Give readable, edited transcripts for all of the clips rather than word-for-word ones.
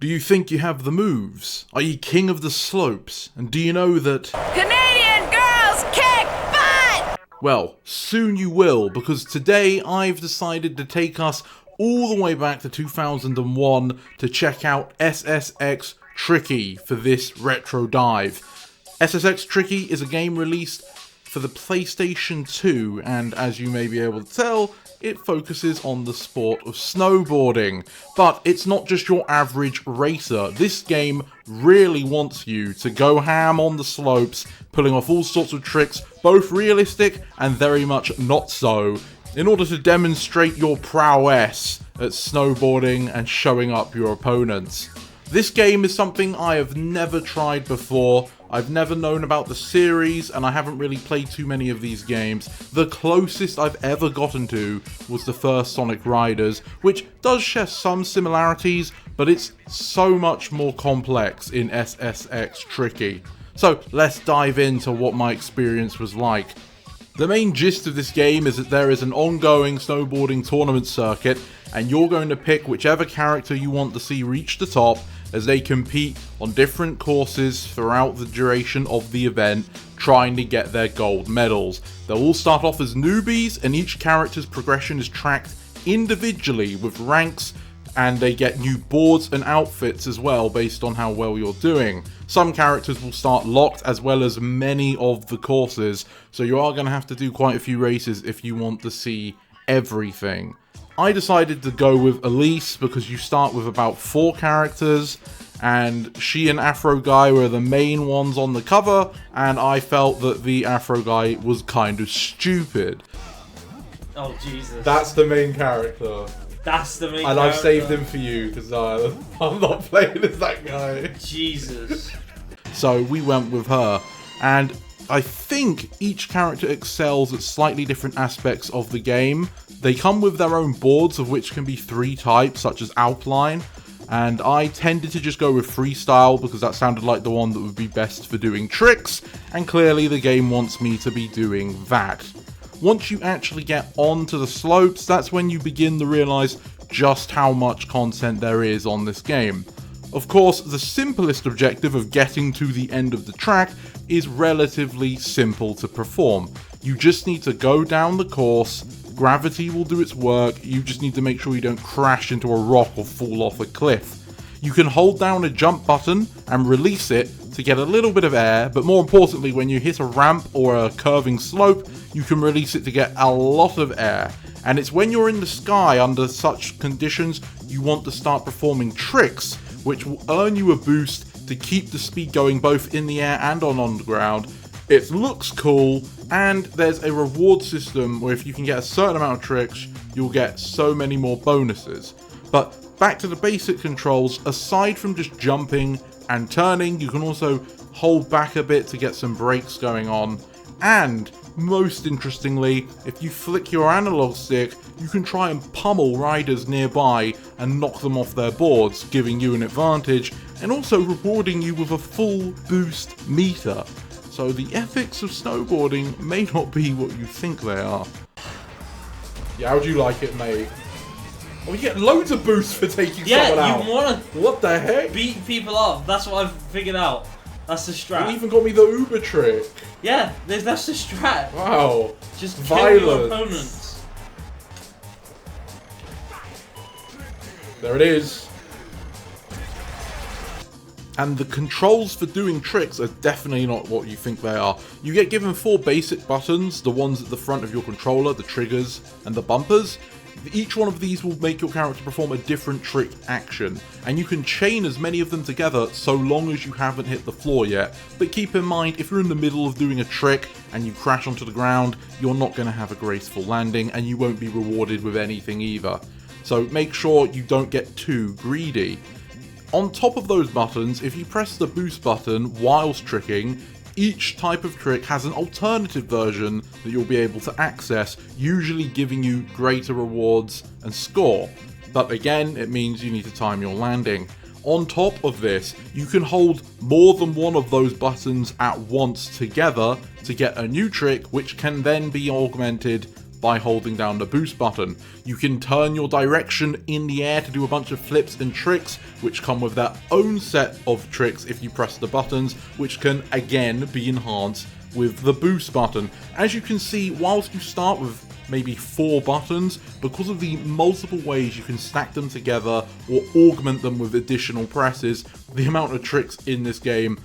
Do you think you have the moves? Are you king of the slopes? And do you know that Canadian girls kick butt? Well, soon you will, because today I've decided to take us all the way back to 2001 to check out SSX Tricky for this retro dive. SSX Tricky is a game released for the PlayStation 2, and as you may be able to tell, it focuses on the sport of snowboarding. But it's not just your average racer. This game really wants you to go ham on the slopes, pulling off all sorts of tricks, both realistic and very much not so, in order to demonstrate your prowess at snowboarding and showing up your opponents. This game is something I have never tried before. I've never known about the series, and I haven't really played too many of these games. The closest I've ever gotten to was the first Sonic Riders, which does share some similarities, but it's so much more complex in SSX Tricky. So let's dive into what my experience was like. The main gist of this game is that there is an ongoing snowboarding tournament circuit, and you're going to pick whichever character you want to see reach the top as they compete on different courses throughout the duration of the event, trying to get their gold medals. They'll all start off as newbies, and each character's progression is tracked individually with ranks, and they get new boards and outfits as well based on how well you're doing. Some characters will start locked as well as many of the courses, so you are going to have to do quite a few races if you want to see everything. I decided to go with Elise because you start with about 4 characters, and she and Afro Guy were the main ones on the cover, and I felt that the Afro Guy was kind of stupid. Oh Jesus. That's the main character. That's the main And character. I've saved him for you because I'm not playing as that guy. Jesus. So we went with her, and I think each character excels at slightly different aspects of the game. They come with their own boards, of which can be 3 types, such as Alpine, and I tended to just go with Freestyle because that sounded like the one that would be best for doing tricks, and clearly the game wants me to be doing that. Once you actually get onto the slopes, that's when you begin to realise just how much content there is on this game. Of course, the simplest objective of getting to the end of the track is relatively simple to perform. You just need to go down the course, gravity will do its work, you just need to make sure you don't crash into a rock or fall off a cliff. You can hold down a jump button and release it to get a little bit of air, but more importantly, when you hit a ramp or a curving slope, you can release it to get a lot of air. And it's when you're in the sky under such conditions, you want to start performing tricks, which will earn you a boost to keep the speed going both in the air and on the ground. It looks cool, and there's a reward system where if you can get a certain amount of tricks, you'll get so many more bonuses. But back to the basic controls, aside from just jumping and turning, you can also hold back a bit to get some brakes going on, and most interestingly, if you flick your analog stick, you can try and pummel riders nearby and knock them off their boards, giving you an advantage, and also rewarding you with a full boost meter. So the ethics of snowboarding may not be what you think they are. Yeah, how'd you like it, mate? Oh, you get loads of boosts for taking someone out. Yeah, you wanna What the heck? beat people up. That's what I've figured out. That's the strat. You even got me the Uber trick. Yeah, that's the strat. Wow. Just kill your Violence. opponents. There it is. And the controls for doing tricks are definitely not what you think they are. You get given 4 basic buttons, the ones at the front of your controller, the triggers, and the bumpers. Each one of these will make your character perform a different trick action, and you can chain as many of them together so long as you haven't hit the floor yet. But keep in mind, if you're in the middle of doing a trick and you crash onto the ground, you're not going to have a graceful landing, and you won't be rewarded with anything either. So make sure you don't get too greedy. On top of those buttons, if you press the boost button whilst tricking, each type of trick has an alternative version that you'll be able to access, usually giving you greater rewards and score. But again, it means you need to time your landing. On top of this, you can hold more than one of those buttons at once together to get a new trick, which can then be augmented by holding down the boost button. You can turn your direction in the air to do a bunch of flips and tricks, which come with their own set of tricks if you press the buttons, which can again be enhanced with the boost button. As you can see, whilst you start with maybe 4 buttons, because of the multiple ways you can stack them together or augment them with additional presses, the amount of tricks in this game,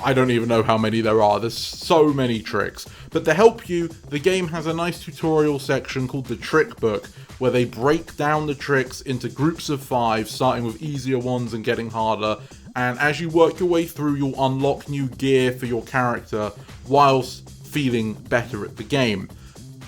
I don't even know how many there are. There's so many tricks. But to help you, the game has a nice tutorial section called the Trick Book, where they break down the tricks into groups of 5, starting with easier ones and getting harder. And as you work your way through, you'll unlock new gear for your character whilst feeling better at the game.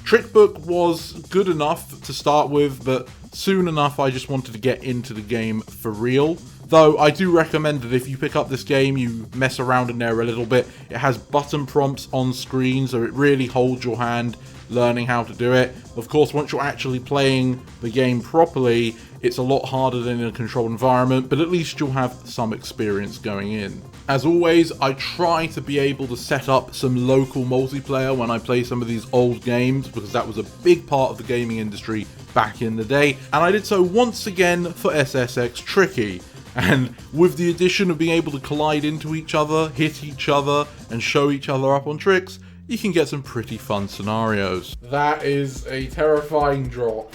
Trick Book was good enough to start with, but soon enough I just wanted to get into the game for real. Though I do recommend that if you pick up this game, you mess around in there a little bit. It has button prompts on screen, so it really holds your hand learning how to do it. Of course, once you're actually playing the game properly, it's a lot harder than in a controlled environment, but at least you'll have some experience going in. As always, I try to be able to set up some local multiplayer when I play some of these old games, because that was a big part of the gaming industry back in the day, and I did so once again for SSX Tricky. And with the addition of being able to collide into each other, hit each other, and show each other up on tricks, you can get some pretty fun scenarios. That is a terrifying drop.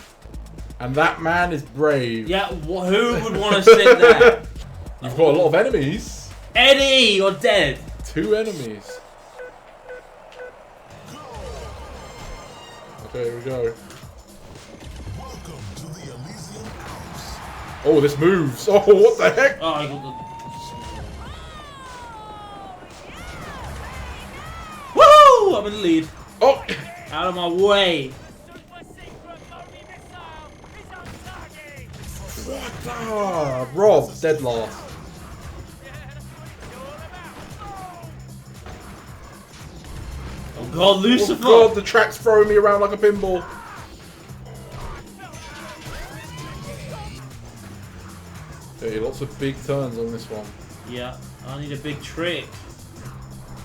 And that man is brave. Yeah, who would want to sit there? You've got a lot of enemies. Eddie, you're dead. 2 enemies. Okay, here we go. Oh, this moves. Oh, what the heck? Oh, I got the... Woo! I'm in the lead. Oh! Out of my way. What the? Rob, dead last. Oh god, Lucifer! Oh god, the track's throwing me around like a pinball. Okay, lots of big turns on this one. Yeah, I need a big trick.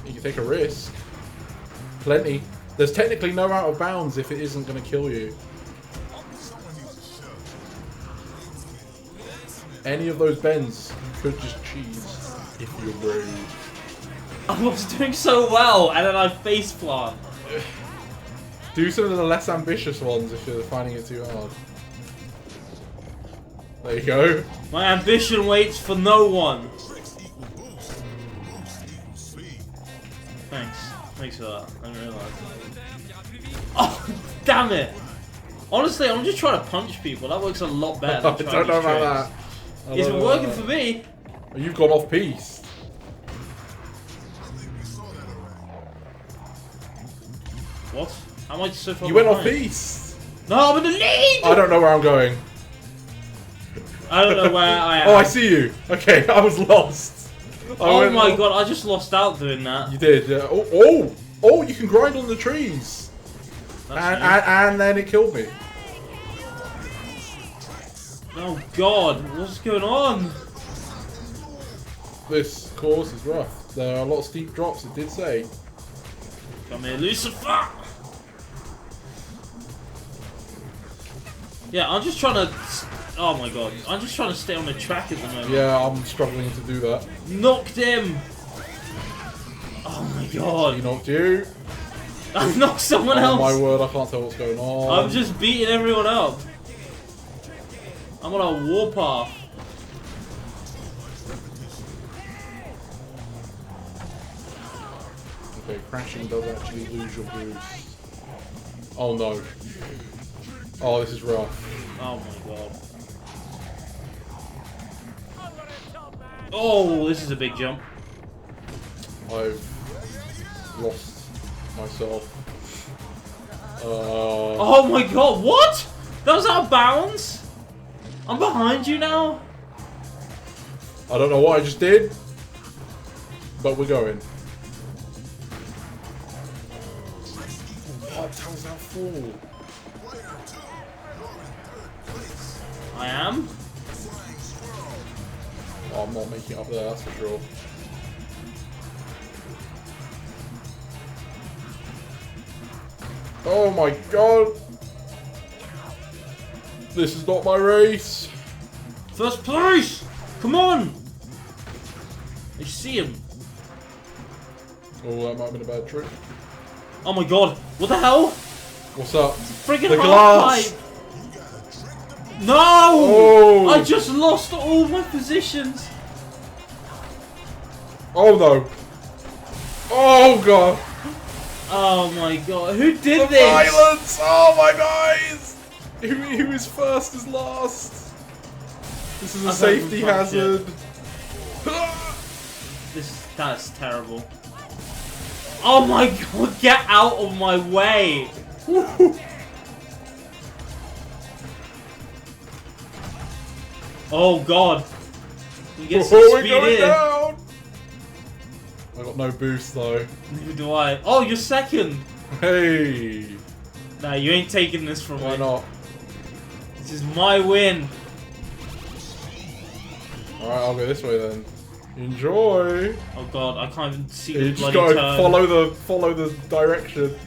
You can take a risk. Plenty. There's technically no out of bounds if it isn't going to kill you. Any of those bends, you could just cheese if you're brave. I was doing so well, and then I face plant. Do some of the less ambitious ones if you're finding it too hard. There you go. My ambition waits for no one. Thanks. Thanks for that. I didn't realise. Oh, damn it! Honestly, I'm just trying to punch people. That works a lot better than I trying don't know these about tricks. that. It's working for me. Oh, you've gone off piece. What? How am I so far You went behind? off piece. No, I'm in the lead! I don't know where I'm going. I don't know where I am. Oh, I see you. Okay, I was lost. Oh my god, I just lost out doing that. You did. Oh, you can grind on the trees. And then it killed me. Oh god, what's going on? This course is rough. There are a lot of steep drops, it did say. Come here, Lucifer! Yeah, I'm just trying to... Oh my god, I'm just trying to stay on the track at the moment. Yeah, I'm struggling to do that. Knocked him! Oh my god. He knocked you. I've knocked someone else! Oh my word, I can't tell what's going on. I'm just beating everyone up. I'm on a warpath. Okay, crashing does actually lose your boost. Oh no. Oh, this is rough. Oh my god. Oh, this is a big jump. I've lost myself. Oh my god, what? That was out of bounds? I'm behind you now? I don't know what I just did, but we're going. What? How's that fall? I am? Oh, I'm not making it up there, that's for sure. Oh my god! This is not my race. First place! Come on! I see him. Oh, that might have been a bad trick. Oh my god, what the hell? What's up? Friggin' The half glass! pipe! No! Oh! I just lost all my positions. Oh no! Oh god! Oh my god, who did The this? violence! Oh my guys! Who is first is last. This is a safety hazard. That's terrible. Oh my god, get out of my way! Oh god. You get some We're speed going in. down! I got no boost though. Neither do I. Oh, you're second! Hey! Nah, you ain't taking this from Why me. not? This is my win. Alright, I'll go this way then. Enjoy! Oh god, I can't even see You the just bloody gotta turn. follow the direction.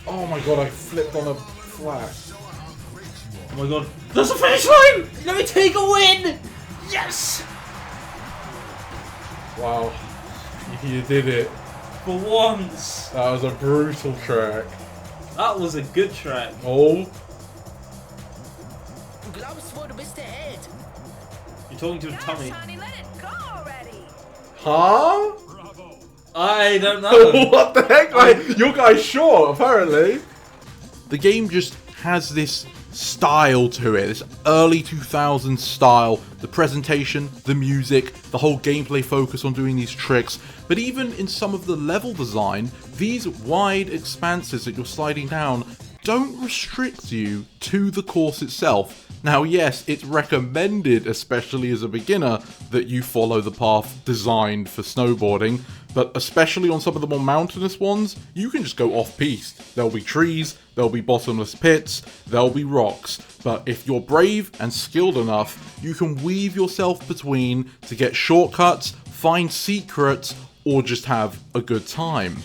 Oh my god, I flipped on a flat. Oh my god. There's a finish line! Let me take a win! Yes! Wow. You did it. For once. That was a brutal track. That was a good track. Oh. You're talking to a tummy. Honey, let it go already. Huh? I don't know. What the heck? Like, your guy's short, apparently. The game just has this style to it, this early 2000s style. The presentation, the music, the whole gameplay focus on doing these tricks. But even in some of the level design, these wide expanses that you're sliding down don't restrict you to the course itself. Now yes, it's recommended, especially as a beginner, that you follow the path designed for snowboarding, but especially on some of the more mountainous ones, you can just go off-piste. There'll be trees, there'll be bottomless pits, there'll be rocks, but if you're brave and skilled enough, you can weave yourself between to get shortcuts, find secrets, or just have a good time.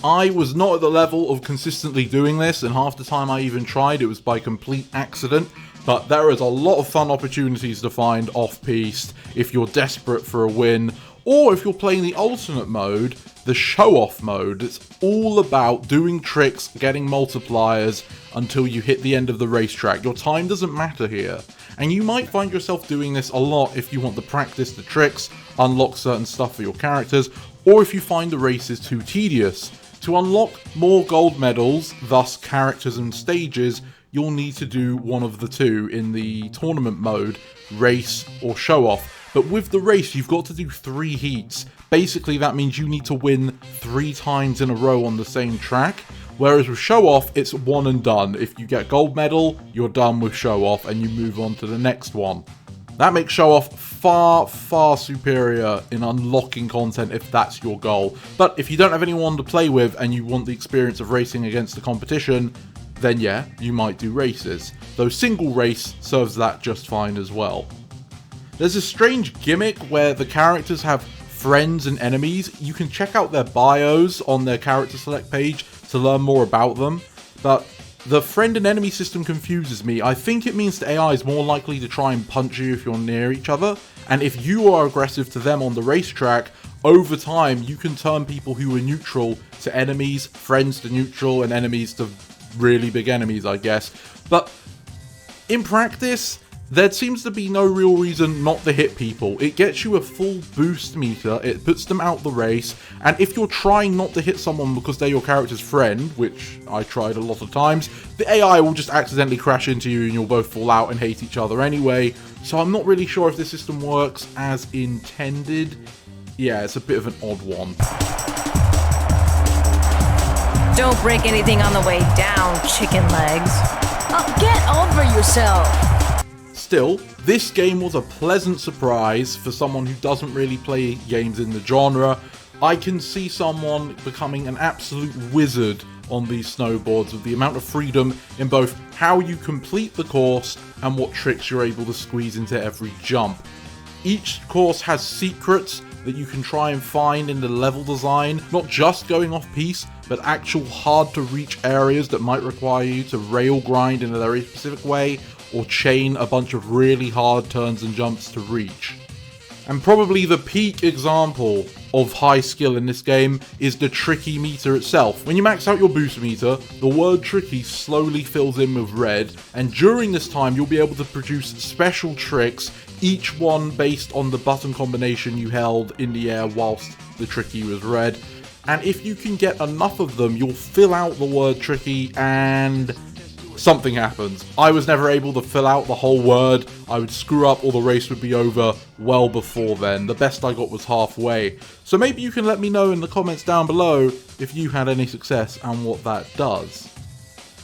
I was not at the level of consistently doing this, and half the time I even tried, it was by complete accident. But there is a lot of fun opportunities to find off-piste if you're desperate for a win, or if you're playing the alternate mode, the show-off mode. It's all about doing tricks, getting multipliers until you hit the end of the racetrack. Your time doesn't matter here. And you might find yourself doing this a lot if you want to practice the tricks, unlock certain stuff for your characters, or if you find the races too tedious. To unlock more gold medals, thus characters and stages, you'll need to do one of the two in the tournament mode, race or show off. But with the race, you've got to do 3 heats. Basically, that means you need to win 3 times in a row on the same track. Whereas with show off, it's one and done. If you get gold medal, you're done with show off and you move on to the next one. That makes show off far, far superior in unlocking content if that's your goal. But if you don't have anyone to play with and you want the experience of racing against the competition, then yeah, you might do races. Though single race serves that just fine as well. There's a strange gimmick where the characters have friends and enemies. You can check out their bios on their character select page to learn more about them, but the friend and enemy system confuses me. I think it means the AI is more likely to try and punch you if you're near each other, and if you are aggressive to them on the racetrack, over time you can turn people who are neutral to enemies, friends to neutral, and enemies to really big enemies, I guess. But in practice, there seems to be no real reason not to hit people. It gets you a full boost meter, it puts them out the race, and if you're trying not to hit someone because they're your character's friend, which I tried a lot of times, the AI will just accidentally crash into you and you'll both fall out and hate each other anyway. So I'm not really sure if this system works as intended. Yeah, it's a bit of an odd one. Don't break anything on the way down, chicken legs. Oh, get over yourself. Still, this game was a pleasant surprise for someone who doesn't really play games in the genre. I can see someone becoming an absolute wizard on these snowboards with the amount of freedom in both how you complete the course and what tricks you're able to squeeze into every jump. Each course has secrets that you can try and find in the level design, not just going off piece, but actual hard to reach areas that might require you to rail grind in a very specific way, or chain a bunch of really hard turns and jumps to reach. And probably the peak example of high skill in this game is the tricky meter itself. When you max out your boost meter, the word tricky slowly fills in with red, and during this time you'll be able to produce special tricks, each one based on the button combination you held in the air whilst the tricky was red. And if you can get enough of them, you'll fill out the word tricky and something happens. I was never able to fill out the whole word. I would screw up or the race would be over well before then. The best I got was halfway. So maybe you can let me know in the comments down below if you had any success and what that does.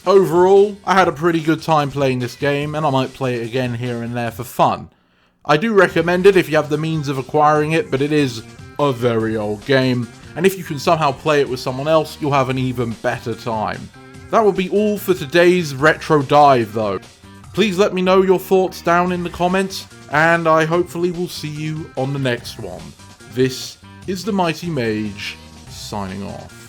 Overall, I had a pretty good time playing this game, and I might play it again here and there for fun. I do recommend it if you have the means of acquiring it, but it is a very old game, and if you can somehow play it with someone else, you'll have an even better time. That will be all for today's retro dive though. Please let me know your thoughts down in the comments, and I hopefully will see you on the next one. This is the Mighty Mage, signing off.